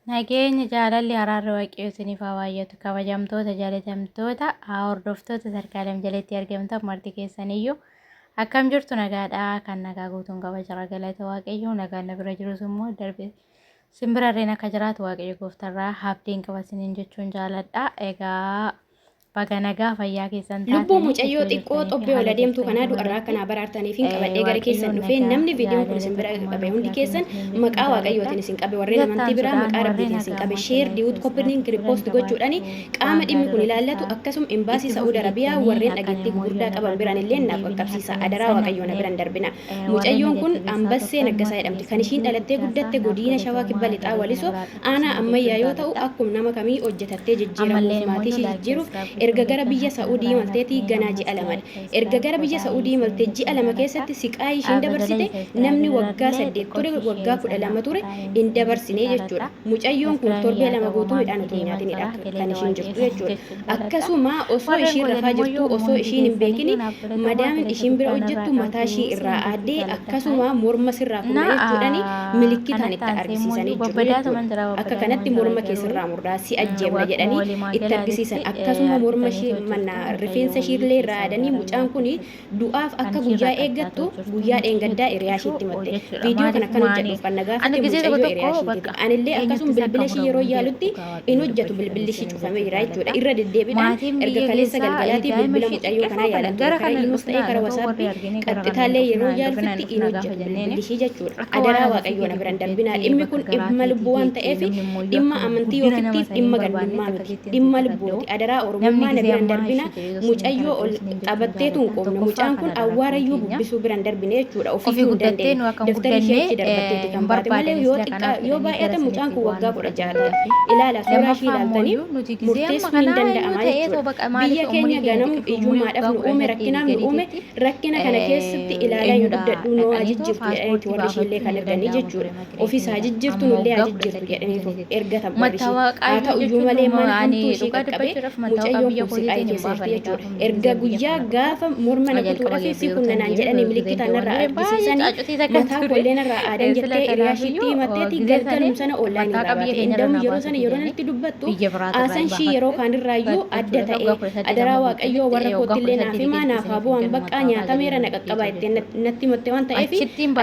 Nageenya jaalalli araarri waaqayyoo isiniif haa baay'atu. Kabajamtoota jaalatamtoota hordoftoota sarkaalem jalatti argamtan marti keessaniyyuu akkam jirtu nagaadha. Kan nagaa guutuun kabaja galata waaqayyoo nagaan na bira jirus immoo darbe simbirarreen akka jiraatu waaqayyo gooftarraa haabdiin qabasiniin jechuun jaaladha. Egaa baga nagaa fayyaa keessan Lubbuu mucayyoo xiqqoo xobbee ol adeemtu kanaa du'arraa akkanaa baraartaniif hin qabadhee gara keessan dhufee namni viidiyoon kun isin bira qabe hundi keessan maqaa waaqayyootiin isin qabe warreen amantii biraa maqaa rabbiitiin isin qabe sheer diwut koppirniin kiripoost gochuudhaani qaama dhimmi kun ilaallatu akkasuma imbaasii Saa'uud Arabiyaa warreen dhageettii gurguddaa qaban biraan illee naaf qaqqabsiisa adaraa waaqayyoon biraan darbina. Mucayyoon kun Ambassee Naggasaa jedhamti. Kan ishiin dhalattee guddatte godina Shawaa Kibba Lixaa Walisoo aanaa ammayyaa yoo ta'u akkuma nama kamii hojjetattee jijjiiramuuf maatii ishii jijjiiruuf erga gara biyya Saa'udii malteetii ganaa ji'a lamadha. Erga gara biyya Saa'udii maltee ji'a lama keessatti siqaa ishiin dabarsite namni waggaa 8 ture waggaa 12 ture hin dabarsine jechuudha. Mucayyoon kun torbee lama guutuu midhaan utuu nyaatinidha kan ishiin jirtu jechuudha. Akkasuma osoo ishiin rafaa jirtu osoo ishiin hin beekini madaamin ishiin bira hojjettu mataa ishii irraa aaddee akkasuma morma sirraa kunna jechuudhani milikitaan itti argisiisan jechuudha. Akka kanatti morma keessirraa murdaa si ajjeefna jedhanii itti argisiisan akkasuma morma mana rifeensa ishiillee irraa aadanii mucaan kun du'aaf akka guyyaa eeggattu guyyaa dheengaddaa hiriyaa ishiitti matte viidiyoo kan akkan hojjedhuuf kan nagaafate mucayyoo hiriyaa ishiitti anillee akkasuma bilbila ishii yeroo yaalutti in hojjetu bilbilli ishii cufamee jira jechuudha irra deddeebiidhaan erga kaleessa galgalaatiif bilbila mucayyoo kanaa yaalattu karaa iimus ta'ee karaa wasaappii qaxxitaallee yeroo yaalutti in hojjetu bilbilli ishii jechuudha adaraa waaqayyoon biraan darbinaa dhimmi kun dhimma lubbuu waan ta'eef dhimma amantii ofiittiif dhimma gandummaa miti dhimma lubbuuti adaraa oromummaa biraan darbina mucayyoo ol qabatteetu hin qobne mucaan kun awwaarayyuu bubbisuu biraan darbine jechuudha ofii hin dandeenye daftari ishee darbatteetti kan baate malee yoo baay'ate mucaan kun waggaa 16 ilaala suuraa ishii ilaaltanii murteessuu hin danda'ama jechuudha biyya keenya ganamu iyyummaadhaaf nu uume rakkinaaf nu uume rakkina kana keessatti ilaalaa hin guddadhu noo ajijjirtu jedhaniiti warri ishiillee kan erganii jechuudha ofiis ajijjirtu nullee ajijjirtu jedhaniitu ergatan warri ishii haa ta'u iyyuu malee mana hamtuu ishii qaqqabe mucayyoon kun siqaa keessatti jechuudha. Erga guyyaa gaafa morma na kutuudhaaf si kunnanaan jedhanii milikitaan irraa argisiisanii mataa kolleen irraa aadan jettee hiriyaa ishiitti himatteeti galgalum sana ollaan irraa baate indamu yeroo sana yeroo natti dubbattu aasan shii yeroo kaanirraayyuu adda ta'e adaraa waaqayyoo warra koottillee naaf himaa naaf haa bu'an baqqaa nyaatameera na qaqqabaa ittee natti himatte waan ta'eef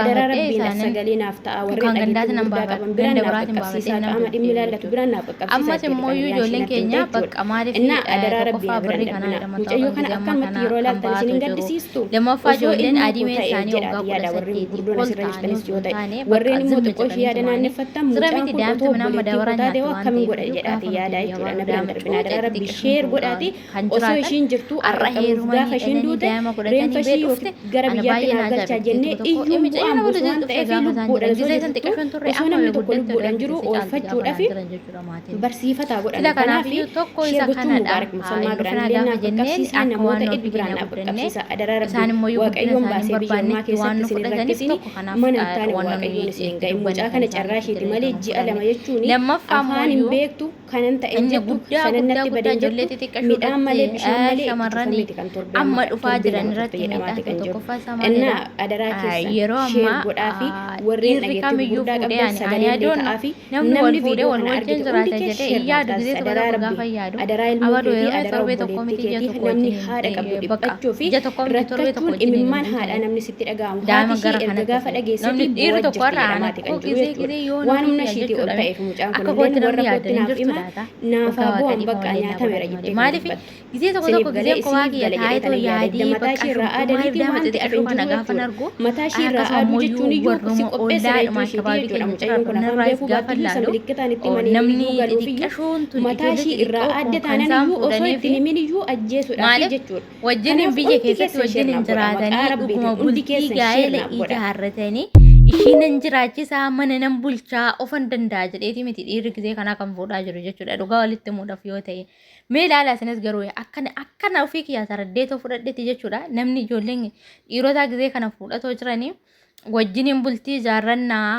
adaraa rabbiin sagalee naaf ta'a warreen dhageettii guddaa qaban biraan naaf qaqqabsiisaa qaama dhimmi ilaallatu biraan naaf qaqqabsiisaa ammas immoo ijoolleen keenya bakka maaliif innaa adaraa rabbiin biraan darbina mucayyoo kana akkanumatti yeroo ilaaltan isin hin gaddisiistu lammaffaa ijoolleen adiimee isaanii waggaa 18 gurguddoon asirra jirtanis yoo ta'e warreen immoo xiqqoo ishee yaada naannefattan mucaan kun otoo obboleettii taate akkamiin godha jedhaati yaada jechuudha na biraan darbina adaraa rabbi sheer godhaati osoo ishiin jirtu arraqamuuf gaafa ishiin duute reenfa ishii yoo gara biyyaatti naaf galchaa jennee iyyuu bu'aan buusu waan ta'eef lubbuudhaan osoo namni tokko lubbuudhaan jiru oolfachuudhaaf barsiifataa godhan kanaaf sheer gochuun mubaarak musammaa biraan illee naaf qaqqabsiisaa namoota hedduu biraan naaf qaqqabsiisaa adaraa rabbi waaqayyoon baasee biyyummaa keessatti isin rakkisini mana hin taane waaqayyoon isin ga'e mucaa kana carraa isheeti malee ji'a lama jechuun afaan hin beektu kanan ta'e jettu sanan natti badan jettu midhaan malee bishaan malee itti kan torbee amma dhufaa jiran irratti jedhamaati kan jiru innaa adaraa keessa sheer godhaa fi warreen dhageettii gurguddaa qabdan sagalee ta'aa fi namni viidiyoo kana argitu hundi keessa sheer godhaa adaraa rabbi adaraa ilmoo keetii adaraa obboleettii keetii namni haadha qabdu dhiphachuu fi rakkachuun imimmaan haadha namni sitti dhaga'amu haati ishii erga gaafa dhageessiti bu'aa jirti jedhamaati kan jiru jechuudha waan humna ishiitii ol ta'eef mucaan kun illeen warra kootti naaf hima naafaa bu'an bakka nyaatameera jettee maaliif gisee tokko gisee kophaa kiyya taayitoo yaadii mataa ishii irraa aadaniiti waan ta'eef hin jiru mataa ishii irraa aaduu jechuun iyyuu si qopheessa jechuudha jechuudha mucayyoon kun afaan beekuu baattu isa milikitaan itti manii iyyuu galuuf iyyuu mataa ishii irraa aadde taanan iyyuu osoo itti himin iyyuu ajjeesuudhaaf jechuudha wajjin biyya keessatti wajjin hin jiraatanii dhuguma bultii gaa'ela ijaarratanii ishiin nan jiraachisaa mana nan bulchaa ofan danda'a jedheeti miti dhiirri gisee kanaa kan fuudhaa jiru jechuudha dhugaa walitti muudhaaf yoo ta'e mee ilaala isinis garuu akkana ofii kiyyaa saraddeetoo fudhadheeti jechuudha namni ijoolleen dhiirota gisee kana fuudhatoo jiranii wajjin hin bultii ijaarrannaa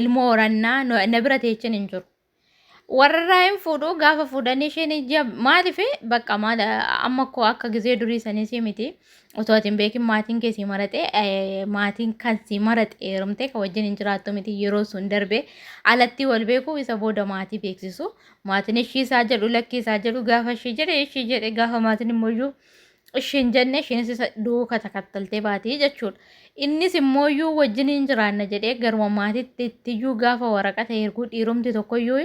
ilmoo horannaa na bira teechin hin jiru warraan fuudhuu gaafa fuudhanii isheen maaliif bakka maal amma koo akka gizee durii sanii miti otoo atiin beekin maatiin keessi marate maatiin kan si marate heerumte kan wajjin hin jiraattu miti yeroo sun darbe alatti wal beeku isa booda maatii beeksisu maatiin ishii isaa jedhu lakkii isaa jedhu gaafa ishii jedhe gaafa maatiin immoo ishiin jenne ishiinis isa duuka takattaltee baatii jechuudha. Innis immoo wajjin hin jiraanna jedhee garuma maatiitti ittiyuu gaafa waraqata erguu dhiirumti tokkoyyuu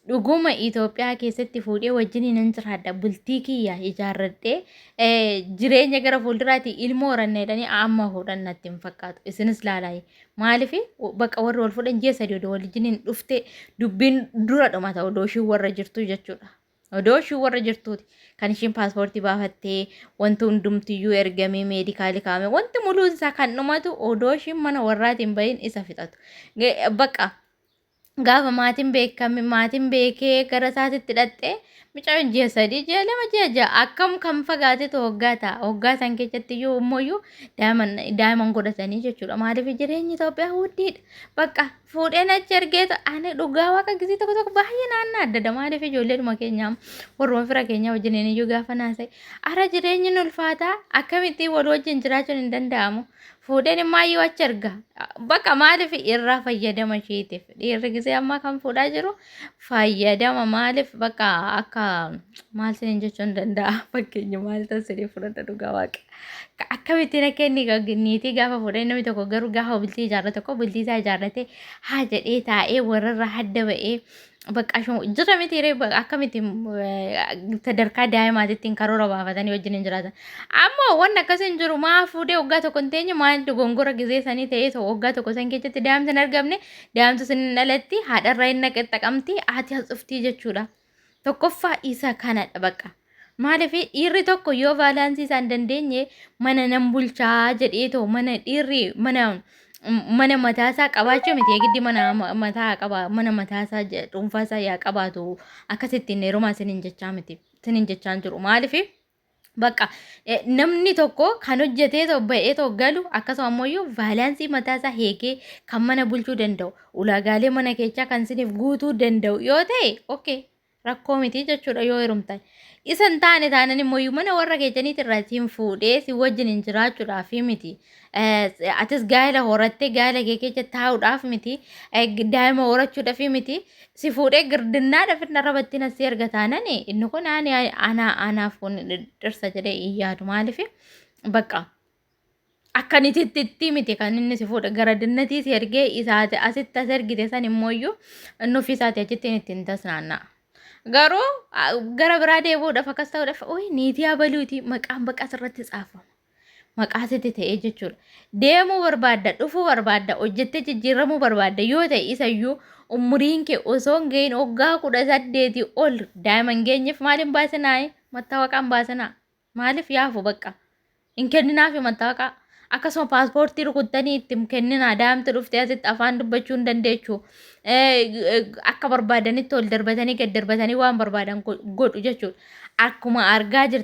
dhuguma Itoophiyaa keessatti fuudhee wajjin hin jiraadha bultii kiyya ijaarradhee jireenya gara fuulduraatti ilmoo horanneedhanii amma fuudhan natti hin fakkaatu. Isinis laalaayi maaliif bakka warri wal fuudhan ji'a sadii odoo wajjin hin dhufte dubbiin dura dhumata odoo ishii warra jirtu jechuudha. Odoo ishii warra jirtuuti kan ishiin paaspoortii baafattee wanti hundumtiyyuu ergamee meedikaalii kaa'ame wanti muluun isaa kan dhumatu odoo ishiin mana warraatiin bahin isa fixatu. Bakka gaafa maatiin beekee gara isaatitti hidhattee mucaan ji'a sadii ji'a lama ji'a ja'a akkam kan fagaatetu hoggaa ta'a. Hoggaa san keessatti iyyuu immoo daa'imman godhatanii jechuudha. Maaliif jireenyi Itoophiyaa guddiidha. Bakka fuudheen achi ergeetu ani dhugaa waaqa gisii tokko baay'ee naannaa addada. Maaliif ijoolleedhuma keenyaa warroon fira keenyaa wajjin iyyuu gaafa naasa'e ara jireenyi ulfaataa akkamittiin wal wajjin jiraachuun hin danda'amu. Fuudheen imaayyuu achi erga bakka maaliif irraa fayyadama isheetiif dhiirri gisee ammaa kan fuudhaa jiru fayyadama maaliif bakka akka maal siniin jechuun danda'a fakkeenya maal ta'u sirrii fudhadha dhugaa waaqa akkamittiin akka inni niitii gaafa fuudhee namni tokko garuu gaafa bultii ijaarrate tokko bultii isaa ijaarrate haa jedhee taa'ee warrarra hadda ba'ee bakka jira miti akkamitti sadarkaa daa'imaatittiin karoora baafatanii wajjin hin jiraatan. Ammoo wanni akkasii hin jiru maa fuudhee waggaa tokko hin teenye maal dogongora gisee sanii ta'ee waggaa tokko san keessatti daa'imti hin argamne daa'imti sun hin dhalatti haadharraa hin naqaxxaqamti haati as dhuftii jechuudha. Tokkoffaa isa kanadha bakka. Maaliif dhiirri tokko yoo vaalaansii isaa hin dandeenye mana nan bulchaa jedhee mana dhiirri mana mataasaa qabaachuu miti eegiddi mana mataasaa dhuunfaasaa yaa qabaatu akkasittiin heerumaa sinin jechaa miti sinin jechaan jiru maaliif bakka namni tokko kan hojjetee ba'ee galu akkasuma ammoo vaalaansii mataasaa heekee kan mana bulchuu danda'u ulaagaalee mana keessaa kan siniif guutuu danda'u yoo ta'e okay rakkoo miti jechuudha yoo heerumtan. Isan taanaan immoo mana warra keessaniit irraatiin fuudhee si wajjin hin jiraachuudhaaf miti. Atis gaa'ela horattee gaa'ela kee keessa taa'uudhaaf miti. Daa'ima horachuudhaaf miti. Si fuudhee girdinnaadhaaf inni rabattiin asii erga taanaan inni kun anaaf kun dhirsa jedhee hin yaadu maaliif bakka. Akkanititti miti kan inni si fuudha gara dinnatii si ergee isaati asitti as ergite san immoo inni ofiisaati achitti ittiin tasnaanna'a. Garuu gara biraa deebi'uudhaaf akkas ta'uudhaaf niitii abaluuti maqaan bakka asirratti tsaafama. Maqaa sitti ta'ee jechuudha. Deemuu barbaadda, dhufuu barbaadda, hojjettee jijjiiramuu barbaadda yoo ta'e isayyuu umuriin kee osoo hin gahin waggaa 18 ol daa'ima hin geenyeef maaliin baasinaa? Mattaawaqaan baasinaa. Maaliif yaafu bakka? Hin kenninaafi mattaawaqaa. Akkasuma paaspoortii rukuttanii itti kenninaa daa'imti dhuftee asitti afaan dubbachuu hin dandeechu. Akka barbaadanitti ol darbatanii gad darbatanii waan barbaadan godhu jechuudha. Akkuma argaa jirtan